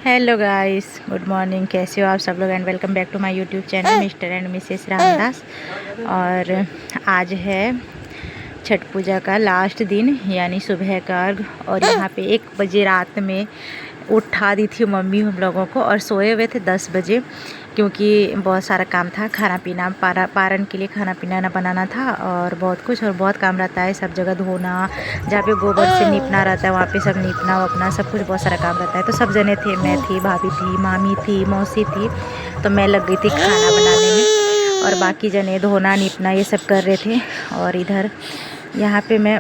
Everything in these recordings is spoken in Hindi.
Hello guys, good morning. कैसे हो आप सब लोग and welcome back to my YouTube channel Mr and Mrs Ramdas. और आज है छठ पूजा का लास्ट दिन यानी सुबह का अर्घ। और यहाँ पे 1 बजे रात में उठा दी थी मम्मी हम लोगों को, और सोए हुए थे 10 बजे क्योंकि बहुत सारा काम था। खाना पीना पारण के लिए खाना पीना बनाना था और बहुत कुछ, और बहुत काम रहता है। सब जगह धोना, जहाँ पे गोबर से नीपना रहता है वहाँ पे सब नीपना वपना सब कुछ, बहुत सारा काम रहता है। तो सब जने थे, मैं थी, भाभी थी, मामी थी, मौसी थी। तो मैं लग गई थी खाना बनाने में और बाकी जने धोना नीपना ये सब कर रहे थे। और इधर यहाँ पे मैं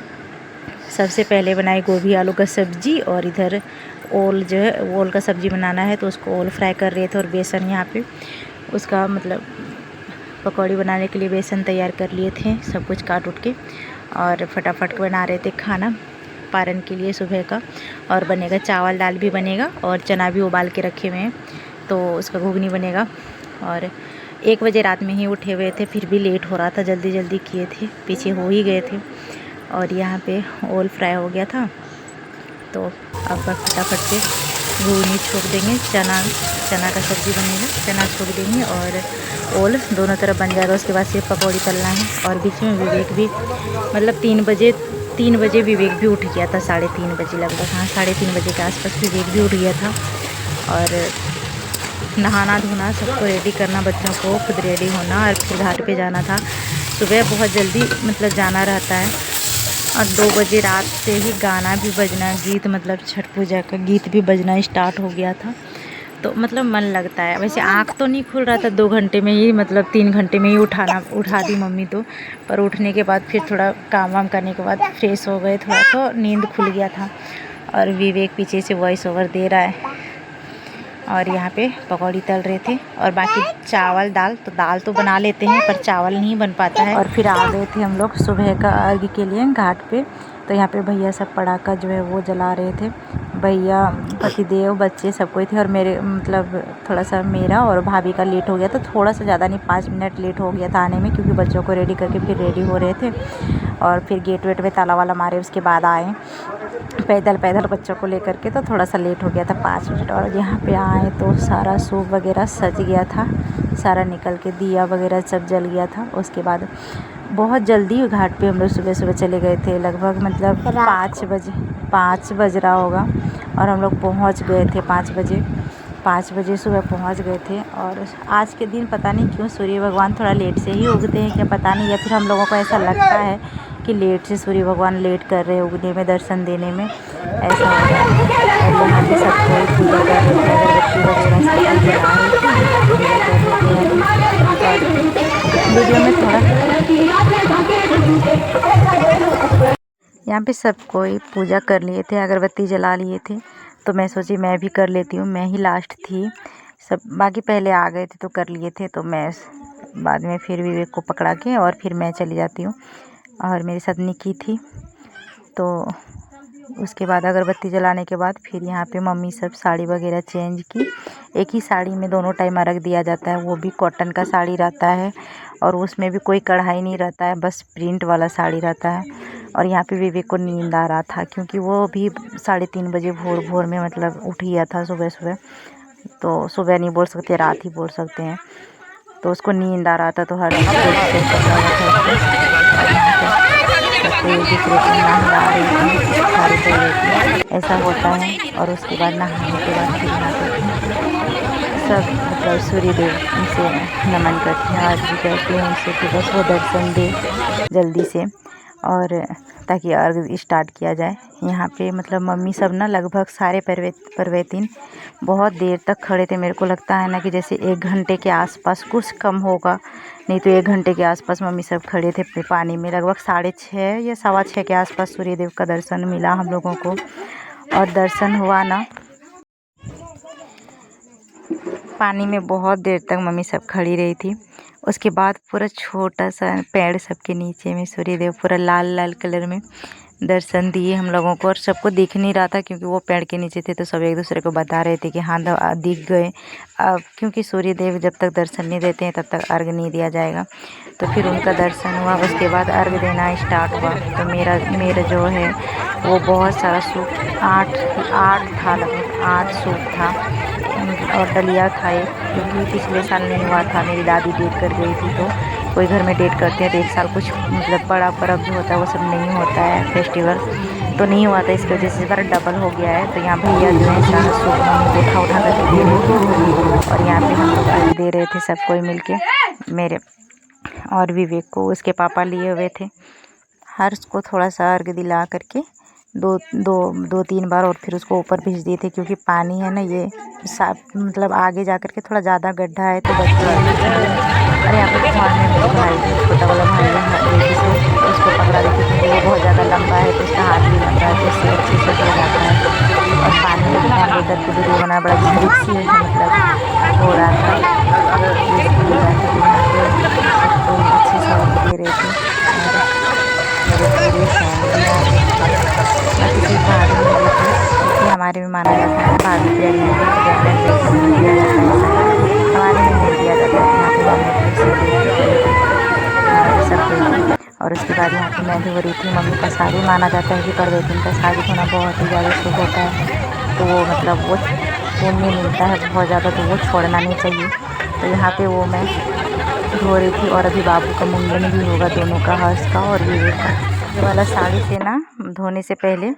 सबसे पहले बनाई गोभी आलू का सब्ज़ी, और इधर ओल जो है ओल का सब्ज़ी बनाना है तो उसको ओल फ्राई कर रहे थे। और बेसन यहाँ पे उसका मतलब पकौड़ी बनाने के लिए बेसन तैयार कर लिए थे, सब कुछ काट उठ के। और फटाफट बना रहे थे खाना पारण के लिए सुबह का। और बनेगा चावल दाल भी बनेगा और चना भी उबाल के रखे हुए हैं तो उसका घुगनी बनेगा। और 1 बजे रात में ही उठे हुए थे, फिर भी लेट हो रहा था, जल्दी जल्दी किए थे, पीछे हो ही गए थे। और यहाँ पे ओल फ्राई हो गया था तो अब फटाफट से घुगनी छोड़ देंगे। चना का सब्ज़ी बनेगा, चना छोड़ देंगे और ओल दोनों तरफ बन जाएगा। उसके बाद सिर्फ पकौड़ी तलना है। और बीच में विवेक भी मतलब 3 बजे विवेक भी उठ गया था, 3:30 बजे लगभग, हाँ 3:30 बजे के आसपास विवेक भी उठ गया था। और नहाना धोना सबको रेडी करना, बच्चों को खुद रेडी होना, और फिर घाट पे जाना था। सुबह बहुत जल्दी मतलब जाना रहता है। और 2 बजे रात से ही गाना भी बजना, गीत मतलब छठ पूजा का गीत भी बजना स्टार्ट हो गया था। तो मतलब मन लगता है। वैसे आँख तो नहीं खुल रहा था 2 घंटे में ही, मतलब 3 घंटे में ही उठा दी मम्मी तो। पर उठने के बाद फिर थोड़ा काम वाम करने के बाद फ्रेश हो गए थोड़ा, तो नींद खुल गया था। और विवेक पीछे से वॉइस ओवर दे रहा है। और यहाँ पे पकौड़ी तल रहे थे। और बाकी चावल दाल तो बना लेते हैं पर चावल नहीं बन पाता है। और फिर आ गए थे हम लोग सुबह का अर्घ के लिए घाट पे। तो यहाँ पे भैया सब पटाखा जो है वो जला रहे थे। भैया, पतिदेव, बच्चे सब कोई थे। और मेरे मतलब थोड़ा सा मेरा और भाभी का लेट हो गया था, थोड़ा सा ज़्यादा नहीं, 5 मिनट लेट हो गया था आने में, क्योंकि बच्चों को रेडी करके फिर रेडी हो रहे थे। और फिर गेट वेट में ताला वाला मारे, उसके बाद आए पैदल बच्चों को लेकर के। तो थोड़ा सा लेट हो गया था 5 मिनट। और यहाँ पे आए तो सारा सूप वगैरह सज गया था, सारा निकल के दिया वगैरह सब जल गया था। उसके बाद बहुत जल्दी घाट पे हम लोग सुबह चले गए थे, लगभग मतलब 5 बज रहा होगा। और हम लोग पहुँच गए थे 5 बजे सुबह पहुँच गए थे। और आज के दिन पता नहीं क्यों सूर्य भगवान थोड़ा लेट से ही उगते हैं क्या पता नहीं, या फिर हम लोगों को ऐसा लगता है कि लेट से सूर्य भगवान लेट कर रहे हैं उगने में, दर्शन देने में, ऐसा हो रहा है। और यहाँ पे सब कोई पूजा कर रहे थे, अगरबत्ती वगैरह सब जला रहे थे, पूजा कर रहे थे। और वीडियो में थोड़ा यहाँ पे सब कोई पूजा कर लिए थे, अगरबत्ती जला लिए थे। तो मैं सोची मैं भी कर लेती हूँ, मैं ही लास्ट थी, सब बाकी पहले आ गए थे तो कर लिए थे। तो मैं बाद में फिर विवेक को पकड़ा के और फिर मैं चली जाती हूँ। और मेरी साथ निकी थी। तो उसके बाद अगरबत्ती जलाने के बाद फिर यहाँ पे मम्मी सब साड़ी वगैरह चेंज की। एक ही साड़ी में दोनों टाइम अर्घ दिया जाता है, वो भी कॉटन का साड़ी रहता है। और उसमें भी कोई कढ़ाई नहीं रहता है, बस प्रिंट वाला साड़ी रहता है। और यहाँ पे विवेक को नींद आ रहा था क्योंकि वो भी 3:30 बजे भोर में मतलब उठ गया था सुबह। तो सुबह नहीं बोल सकते, रात ही बोल सकते हैं। तो उसको नींद आ रहा था तो हर चीज़ को डिस्टर्ब कर रहा था। सबको एक दूसरे को नहला रही थी, सारी थी, ऐसा होता है। और उसके बाद नहाने के बाद फिर यहाँ पे सब मतलब सूर्य देव उनसे नमन करते हैं, आरती करते हैं उनसे कि बस वो दर्शन दे जल्दी से, और ताकि अर्घ स्टार्ट किया जाए। यहाँ पे मतलब मम्मी सब ना लगभग सारे परवैतिन बहुत देर तक खड़े थे। मेरे को लगता है ना कि जैसे 1 घंटे के आसपास, कुछ कम होगा, नहीं तो 1 घंटे के आसपास मम्मी सब खड़े थे पानी में। लगभग 6:30 या 6:15 के आसपास सूर्यदेव का दर्शन मिला हम लोगों को। और दर्शन हुआ ना, पानी में बहुत देर तक मम्मी सब खड़ी रही थी। उसके बाद पूरा छोटा सा पेड़ सबके नीचे में सूर्यदेव पूरा लाल लाल कलर में दर्शन दिए हम लोगों को। और सबको दिख नहीं रहा था क्योंकि वो पेड़ के नीचे थे, तो सब एक दूसरे को बता रहे थे कि हाँ दिख गए। अब क्योंकि सूर्य देव जब तक दर्शन नहीं देते हैं तब तक अर्घ नहीं दिया जाएगा। तो फिर उनका दर्शन हुआ, उसके बाद अर्घ देना स्टार्ट हुआ। तो मेरा जो है वो बहुत सारा सूप आठ था, लगभग 8 सूप था और डलिया था एक, क्योंकि पिछले साल नहीं हुआ था। मेरी दादी डेट कर गई थी, तो कोई घर में डेट करते हैं तो एक साल कुछ मतलब बड़ा पर्व जो होता है वो सब नहीं होता है, फेस्टिवल तो नहीं हुआ था। इसकी वजह से इस बार डबल हो गया है। तो यहाँ भैया जो है सारा सूप मम्मी को उठा करके दे रहे थे और यहाँ पे हम लोग दे रहे थे सब कोई मिल के। मेरे और विवेक को उसके पापा लिए हुए थे। हर्ष को थोड़ा सा अर्घ दिला करके दो तीन बार और फिर उसको ऊपर भेज दिए थे, क्योंकि पानी है ना ये मतलब आगे जा कर के थोड़ा ज़्यादा गड्ढा है तो बच्चे। और यहाँ पर कुआं में मेरे भाई छोटा वाला भाई है, उसको पकड़ा देते क्योंकि वो बहुत ज़्यादा लंबा है तो उसका हाथ भी लंबा है, तो उससे अच्छे से हो जाता है। और पानी में ध्यान लेकर के वीडियो बना बड़ा रिक्सी मतलब हो रहा था, अच्छे से दे रहे थे। किसी पहाड़ी में भी थी, क्योंकि हमारे में माना जाता है पहाड़ी प्यारी हमारे में नहीं दिया जाता है। और उसके बाद यहाँ पे मेहंदी हो रही थी। मम्मी का शादी माना जाता है कि परवेतिन का शादी होना बहुत ही ज़्यादा शुभ होता है, तो वो मतलब वो पुण्य मिलता है बहुत ज़्यादा, तो वो छोड़ना नहीं चाहिए। तो यहाँ पे वो मैं धो रही थी और अभी बाबू का मुंडन भी होगा, दोनों का, हर्ष का और विवेक का। ये वाला साड़ी से ना धोने से पहले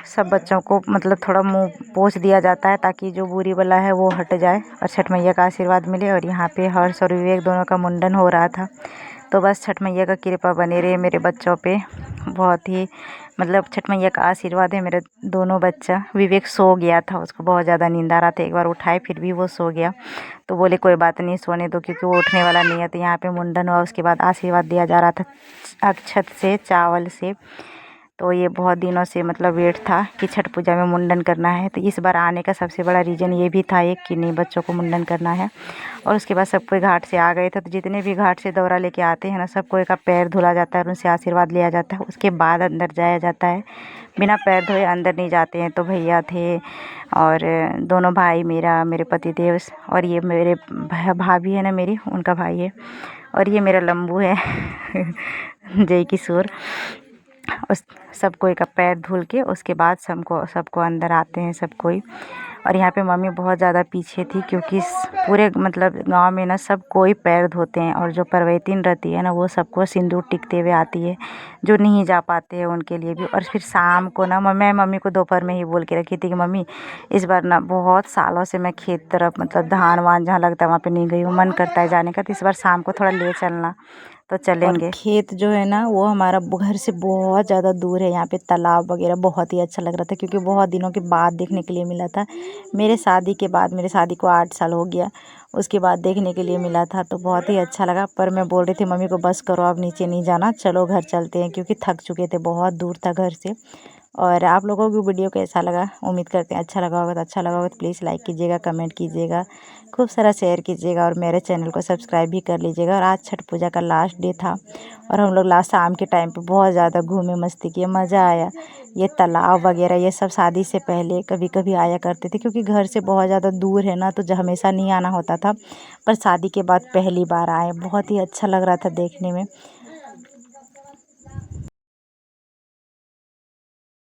सब बच्चों को मतलब थोड़ा मुंह पोंछ दिया जाता है ताकि जो बुरी बला है वो हट जाए और छठ मैया का आशीर्वाद मिले। और यहाँ पे हर्ष और विवेक दोनों का मुंडन हो रहा था, तो बस छठ मैया का कृपा बनी रहे मेरे बच्चों पे। बहुत ही मतलब छठ मैया का आशीर्वाद है। मेरे दोनों बच्चा, विवेक सो गया था, उसको बहुत ज़्यादा नींद आ रहा था, एक बार उठाए फिर भी वो सो गया, तो बोले कोई बात नहीं सोने दो, क्योंकि वो उठने वाला नहीं है। तो यहाँ पे मुंडन हुआ, उसके बाद आशीर्वाद दिया जा रहा था अक्षत से, चावल से। तो ये बहुत दिनों से मतलब वेट था कि छठ पूजा में मुंडन करना है। तो इस बार आने का सबसे बड़ा रीज़न ये भी था एक कि नहीं बच्चों को मुंडन करना है। और उसके बाद सब कोई घाट से आ गए थे, तो जितने भी घाट से दौरा लेके आते हैं ना, सब कोई का पैर धुला जाता है और उनसे आशीर्वाद लिया जाता है। उसके बाद अंदर जाया जाता है, बिना पैर धोए अंदर नहीं जाते हैं। तो भैया थे और दोनों भाई, मेरे पति देव और ये मेरे भाभी है ना मेरी, उनका भाई है, और ये मेरा लंबू है जय किशोर। उस सब कोई का पैर धुल के उसके बाद सबको अंदर आते हैं सब कोई। और यहाँ पे मम्मी बहुत ज़्यादा पीछे थी, क्योंकि पूरे मतलब गांव में ना सब कोई पैर धोते हैं, और जो परवैतिन रहती है ना वो सबको सिंदूर टिकते हुए आती है, जो नहीं जा पाते हैं उनके लिए भी। और फिर शाम को ना मैं मम्मी को दोपहर में ही बोल के रखी थी कि मम्मी इस बार ना बहुत सालों से मैं खेत तरफ मतलब धान वान जहाँ लगता है वहाँ पे नहीं गई हूँ, मन करता है जाने का, तो इस बार शाम को थोड़ा ले चलना, तो चलेंगे। खेत जो है ना वो हमारा घर से बहुत ज़्यादा दूर है। यहाँ पे तालाब वगैरह बहुत ही अच्छा लग रहा था, क्योंकि बहुत दिनों के बाद देखने के लिए मिला था। मेरे शादी के बाद, मेरे शादी को 8 साल हो गया, उसके बाद देखने के लिए मिला था, तो बहुत ही अच्छा लगा। पर मैं बोल रही थी मम्मी को बस करो अब नीचे नहीं जाना, चलो घर चलते हैं, क्योंकि थक चुके थे, बहुत दूर था घर से। और आप लोगों को वीडियो कैसा लगा, उम्मीद करते हैं अच्छा लगा होगा। तो अच्छा लगा होगा तो प्लीज़ लाइक कीजिएगा, कमेंट कीजिएगा, खूब सारा शेयर कीजिएगा और मेरे चैनल को सब्सक्राइब भी कर लीजिएगा। और आज छठ पूजा का लास्ट डे था और हम लोग लास्ट शाम के टाइम पे बहुत ज़्यादा घूमे, मस्ती किए, मज़ा आया। ये तालाब वगैरह ये सब शादी से पहले कभी कभी आया करते थे, क्योंकि घर से बहुत ज़्यादा दूर है ना, तो जो हमेशा नहीं आना होता था, पर शादी के बाद पहली बार आए, बहुत ही अच्छा लग रहा था देखने में।